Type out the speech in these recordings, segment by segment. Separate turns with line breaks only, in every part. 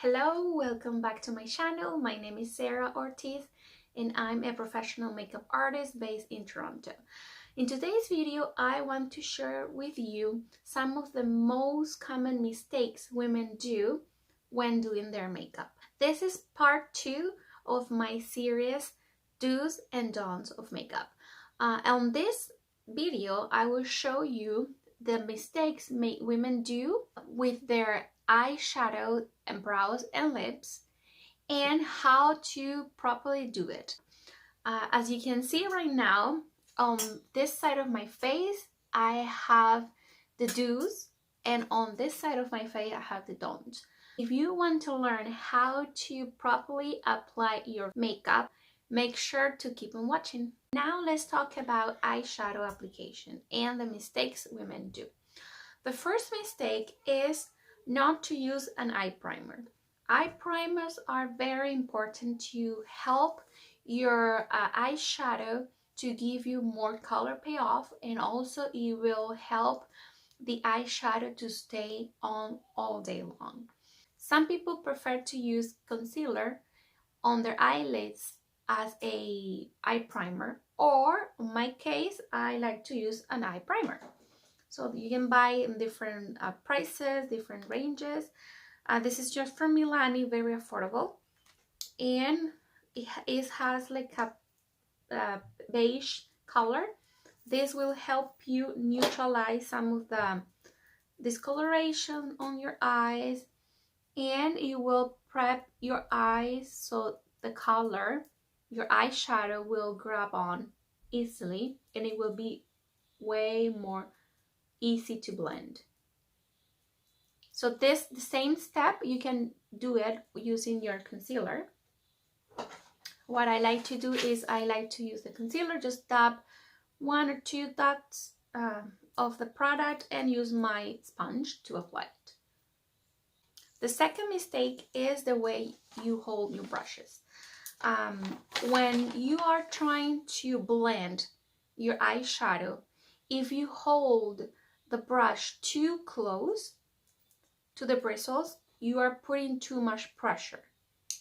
Hello, welcome back to my channel. My name is Sara Ortiz and I'm a professional makeup artist based in Toronto. In today's video, I want to share with you some of the most common mistakes women do when doing their makeup. This is part 2 of my series Do's and Don'ts of Makeup. On this video, I will show you the mistakes women do with their eyeshadow and brows and lips and how to properly do it. As you can see right now, on this side of my face, I have the do's, and on this side of my face, I have the don'ts. If you want to learn how to properly apply your makeup, make sure to keep on watching. Now let's talk about eyeshadow application and the mistakes women do. The first mistake is not to use an eye primer. Eye primers are very important to help your eyeshadow to give you more color payoff, and also it will help the eyeshadow to stay on all day long. Some people prefer to use concealer on their eyelids as a eye primer, or in my case, I like to use an eye primer. So you can buy in different prices, different ranges. This is just from Milani, very affordable. And it has like a beige color. This will help you neutralize some of the discoloration on your eyes. And it will prep your eyes so the color, your eyeshadow will grab on easily. And it will be way more easy to blend. So the same step, you can do it using your concealer. What I like to do is I like to use the concealer, just dab 1 or 2 dots of the product and use my sponge to apply it. The second mistake is the way you hold your brushes. When you are trying to blend your eyeshadow, if you hold the brush too close to the bristles, you are putting too much pressure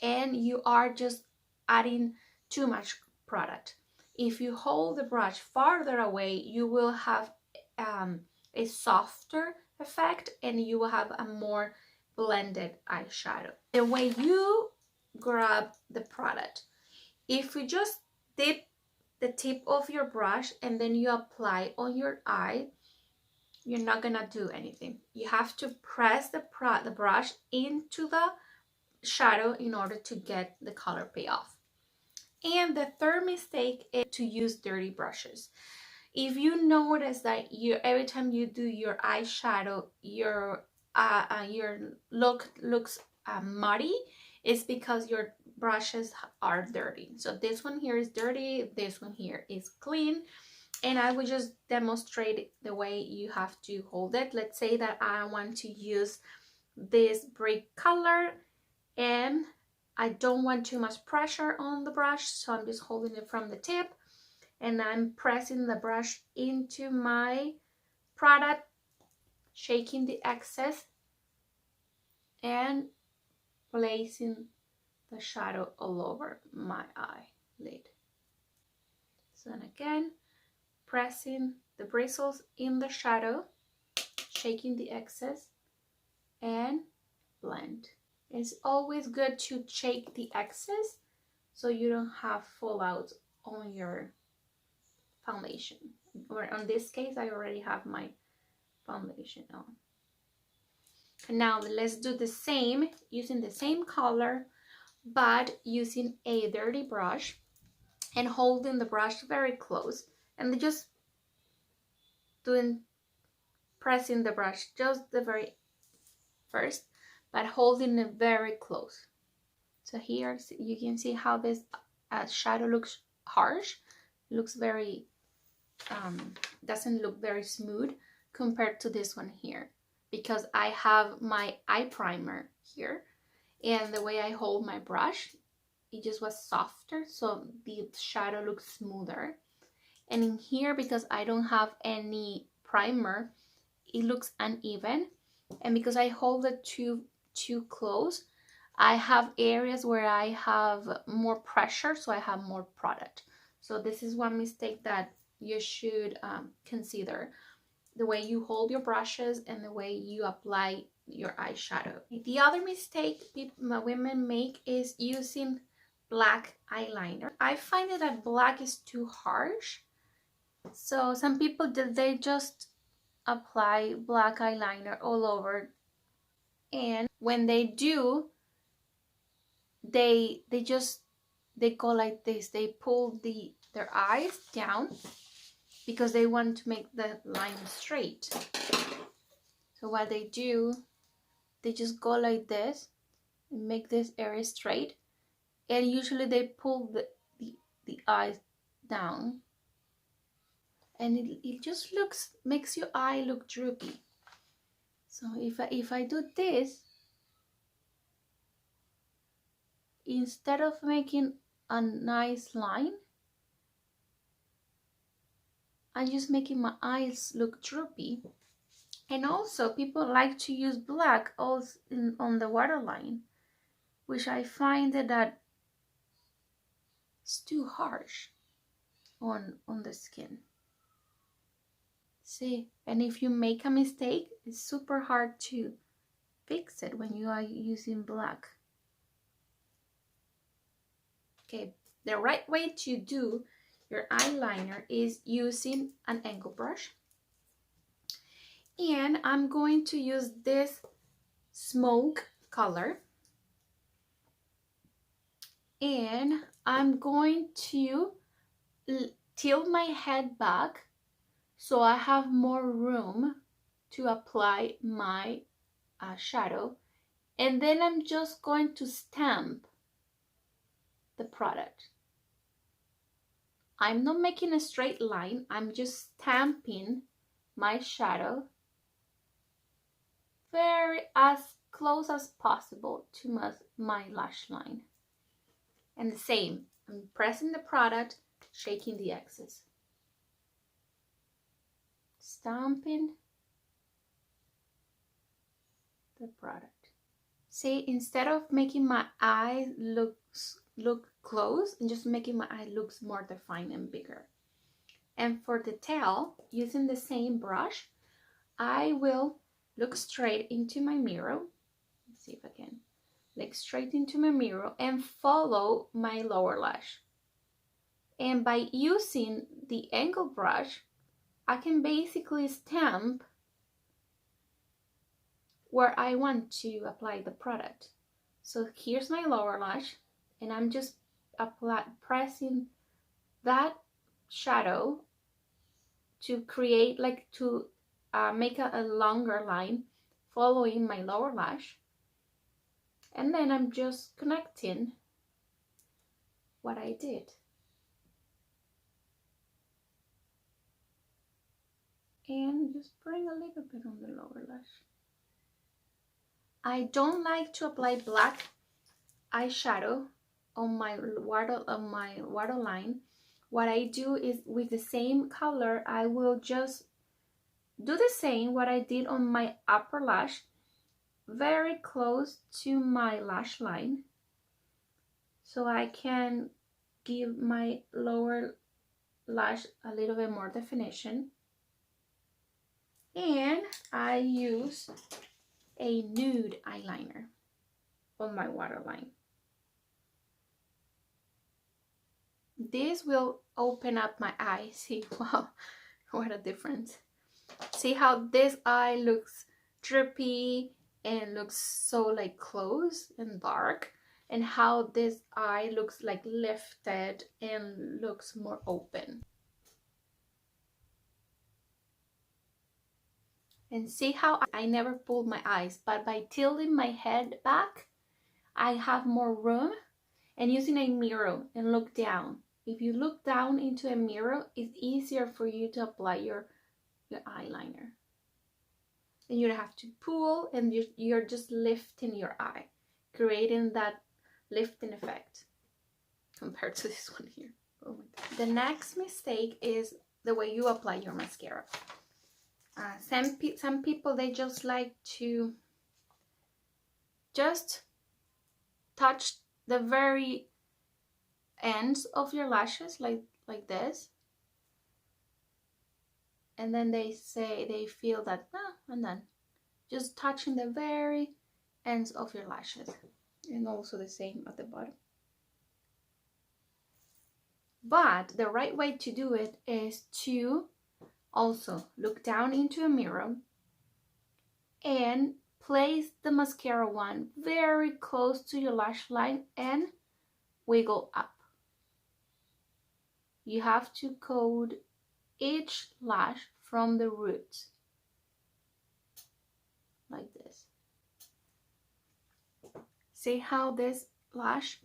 and you are just adding too much product. If you hold the brush farther away, you will have a softer effect and you will have a more blended eyeshadow. The way you grab the product, if you just dip the tip of your brush and then you apply on your eye, you're not gonna do anything. You have to press the brush into the shadow in order to get the color payoff. And the third mistake is to use dirty brushes. If you notice that every time you do your eyeshadow, your look looks muddy, it's because your brushes are dirty. So this one here is dirty, this one here is clean. And I will just demonstrate the way you have to hold it. Let's say that I want to use this brick color and I don't want too much pressure on the brush, so I'm just holding it from the tip and I'm pressing the brush into my product, shaking the excess and placing the shadow all over my eyelid. So then again, pressing the bristles in the shadow, shaking the excess, and blend. It's always good to shake the excess so you don't have fallout on your foundation. Or in this case, I already have my foundation on. And now let's do the same using the same color, but using a dirty brush and holding the brush very close. And just pressing the brush just the very first, but holding it very close. So here you can see how this shadow looks harsh. It looks very, doesn't look very smooth compared to this one here, because I have my eye primer here and the way I hold my brush, it just was softer, so the shadow looks smoother. And in here, because I don't have any primer, it looks uneven. And because I hold it too close, I have areas where I have more pressure, so I have more product. So this is one mistake that you should consider. The way you hold your brushes and the way you apply your eyeshadow. The other mistake women make is using black eyeliner. I find that black is too harsh. So some people, they just apply black eyeliner all over, and when they do, they go like this. They pull their eyes down because they want to make the line straight. So what they do, they just go like this and make this area straight, and usually they pull the eyes down, and it just makes your eye look droopy. So if I do this, instead of making a nice line, I'm just making my eyes look droopy. And also people like to use black also on the waterline, which I find that it's too harsh on the skin. See, and if you make a mistake, it's super hard to fix it when you are using black. Okay, the right way to do your eyeliner is using an angle brush. And I'm going to use this smoke color. And I'm going to tilt my head back so I have more room to apply my shadow. And then I'm just going to stamp the product. I'm not making a straight line, I'm just stamping my shadow very as close as possible to my lash line. And the same, I'm pressing the product, shaking the excess, stamping the product. See, instead of making my eye look close, and just making my eye looks more defined and bigger. And for the tail, using the same brush, I will look straight into my mirror. Let's see if I can. Look straight into my mirror and follow my lower lash. And by using the angle brush, I can basically stamp where I want to apply the product. So here's my lower lash, and I'm just pressing that shadow to create, to make a longer line following my lower lash. And then I'm just connecting what I did. And just bring a little bit on the lower lash. I don't like to apply black eyeshadow on my waterline. What I do is, with the same color, I will just do the same what I did on my upper lash, very close to my lash line, so I can give my lower lash a little bit more definition. And I use a nude eyeliner on my waterline. This will open up my eye. See, wow, what a difference. See how this eye looks drippy and looks so close and dark, and how this eye looks lifted and looks more open. And see how I never pulled my eyes, but by tilting my head back, I have more room. And using a mirror and look down. If you look down into a mirror, it's easier for you to apply your eyeliner. And you don't have to pull, and you're just lifting your eye, creating that lifting effect compared to this one here. Oh my God. The next mistake is the way you apply your mascara. Some people, they just like to just touch the very ends of your lashes like this, and then they say they feel that and then just touching the very ends of your lashes, and also the same at the bottom. But the right way to do it is to also look down into a mirror and place the mascara wand very close to your lash line and wiggle up. You have to coat each lash from the roots like this. See how this lash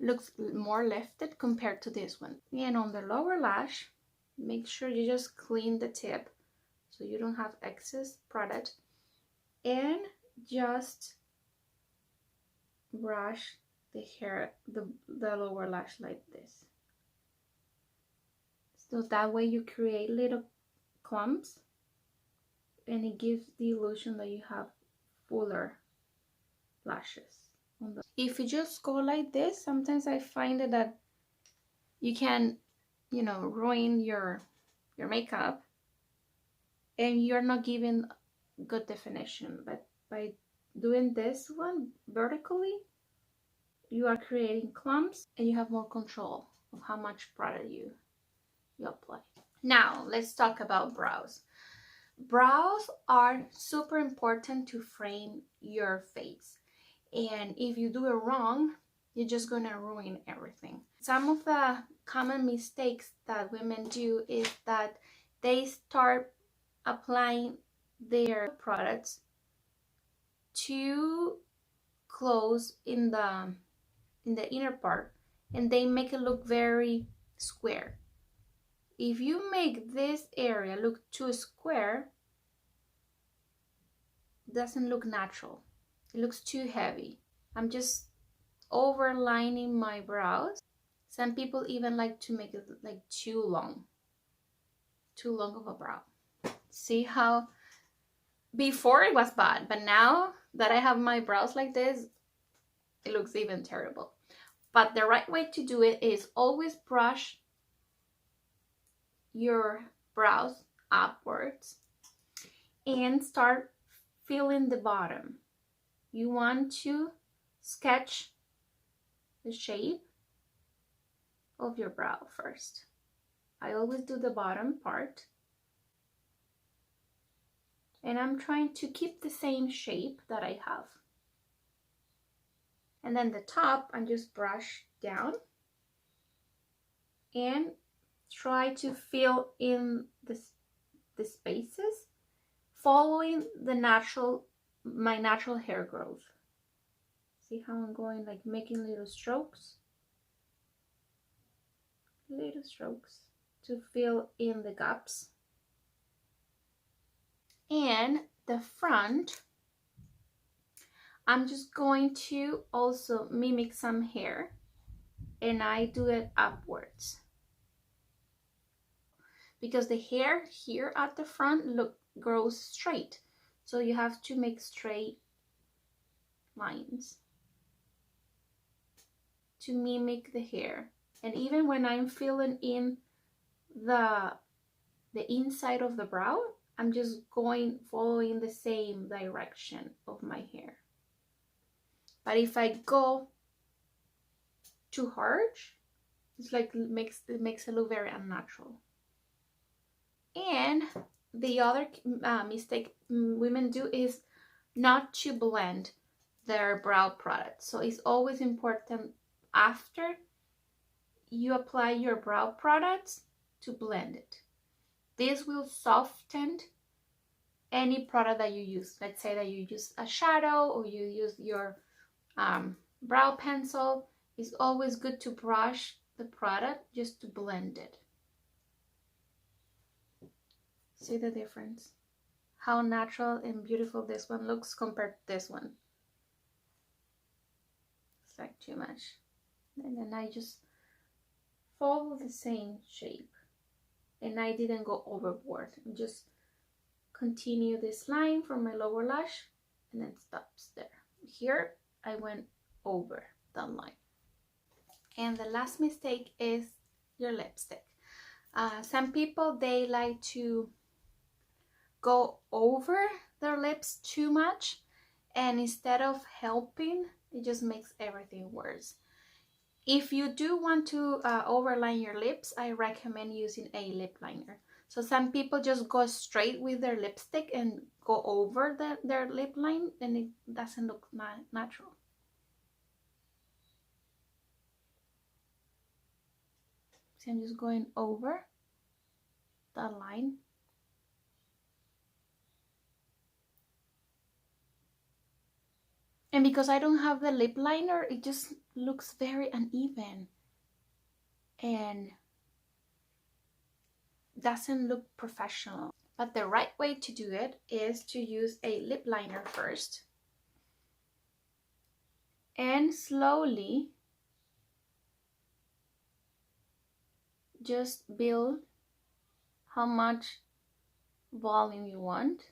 looks more lifted compared to this one. And on the lower lash, make sure you just clean the tip so you don't have excess product, and just brush the hair, the lower lash like this. So that way you create little clumps and it gives the illusion that you have fuller lashes. If you just go like this, sometimes I find that you can, you know, ruin your makeup and you're not giving good definition. But by doing this one vertically, you are creating clumps and you have more control of how much product you apply. Now let's talk about brows. Brows are super important to frame your face, and if you do it wrong, you're just gonna ruin everything. Some of the common mistakes that women do is that they start applying their products too close in the inner part, and they make it look very square. If you make this area look too square, it doesn't look natural. It looks too heavy. I'm just overlining my brows. Some people even like to make it like too long of a brow. See how before it was bad, but now that I have my brows like this, it looks even terrible. But the right way to do it is always brush your brows upwards and start filling the bottom. You want to sketch the shape of your brow first. I always do the bottom part, and I'm trying to keep the same shape that I have. And then the top, I just brush down and try to fill in the spaces, following my natural hair growth. See how I'm going, like making little strokes to fill in the gaps. And the front, I'm just going to also mimic some hair, and I do it upwards because the hair here at the front grows straight, so you have to make straight lines to mimic the hair. And even when I'm filling in the inside of the brow, I'm just following the same direction of my hair. But if I go too harsh, it's like it makes it look very unnatural. And the other mistake women do is not to blend their brow product. So it's always important after you apply your brow products to blend it. This will soften any product that you use. Let's say that you use a shadow or you use your brow pencil. It's always good to brush the product just to blend it. See the difference? How natural and beautiful this one looks compared to this one. It's like too much. And then I just follow the same shape. And I didn't go overboard. Just continue this line from my lower lash and then stops there. Here I went over. the line. And the last mistake is your lipstick. Some people, they like to go over their lips too much, and instead of helping, it just makes everything worse. If you do want to overline your lips, I recommend using a lip liner. So some people just go straight with their lipstick and go over their lip line, and it doesn't look natural. So I'm just going over the line. And because I don't have the lip liner, it just looks very uneven and doesn't look professional. But the right way to do it is to use a lip liner first and slowly just build how much volume you want.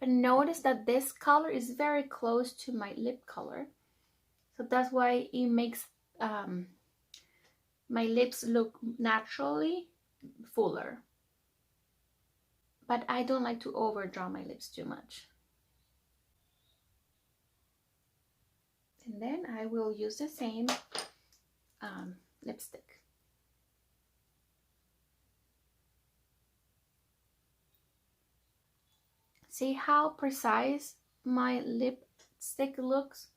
But notice that this color is very close to my lip color, so that's why it makes my lips look naturally fuller. But I don't like to overdraw my lips too much. And then I will use the same lipstick. See how precise my lipstick looks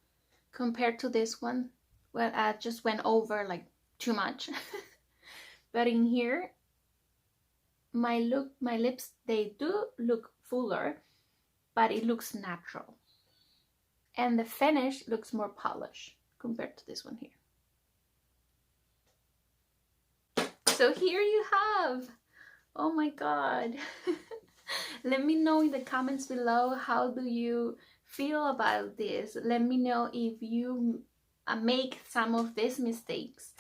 compared to this one? Well, I just went over like too much. But in here, my lips, they do look fuller, but it looks natural. And the finish looks more polished compared to this one here. So here you have, oh my God. Let me know in the comments below, how do you feel about this? Let me know if you make some of these mistakes.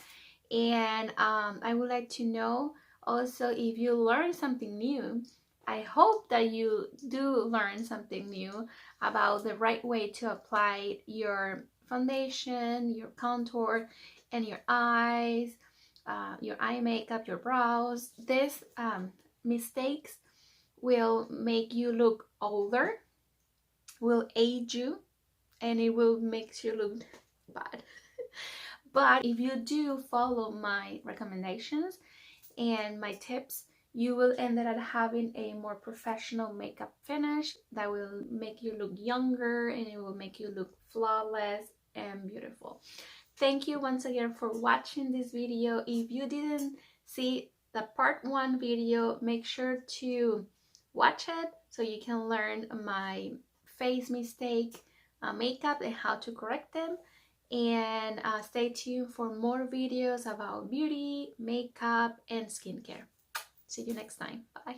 And I would like to know also if you learn something new. I hope that you do learn something new about the right way to apply your foundation, your contour, and your eyes, your eye makeup, your brows. These mistakes will make you look older, will age you, and it will make you look bad. But if you do follow my recommendations and my tips, you will end up having a more professional makeup finish that will make you look younger, and it will make you look flawless and beautiful. Thank you once again for watching this video. If you didn't see the part 1 video, make sure to watch it so you can learn my face mistake makeup and how to correct them. And stay tuned for more videos about beauty, makeup, and skincare. See you next time. Bye.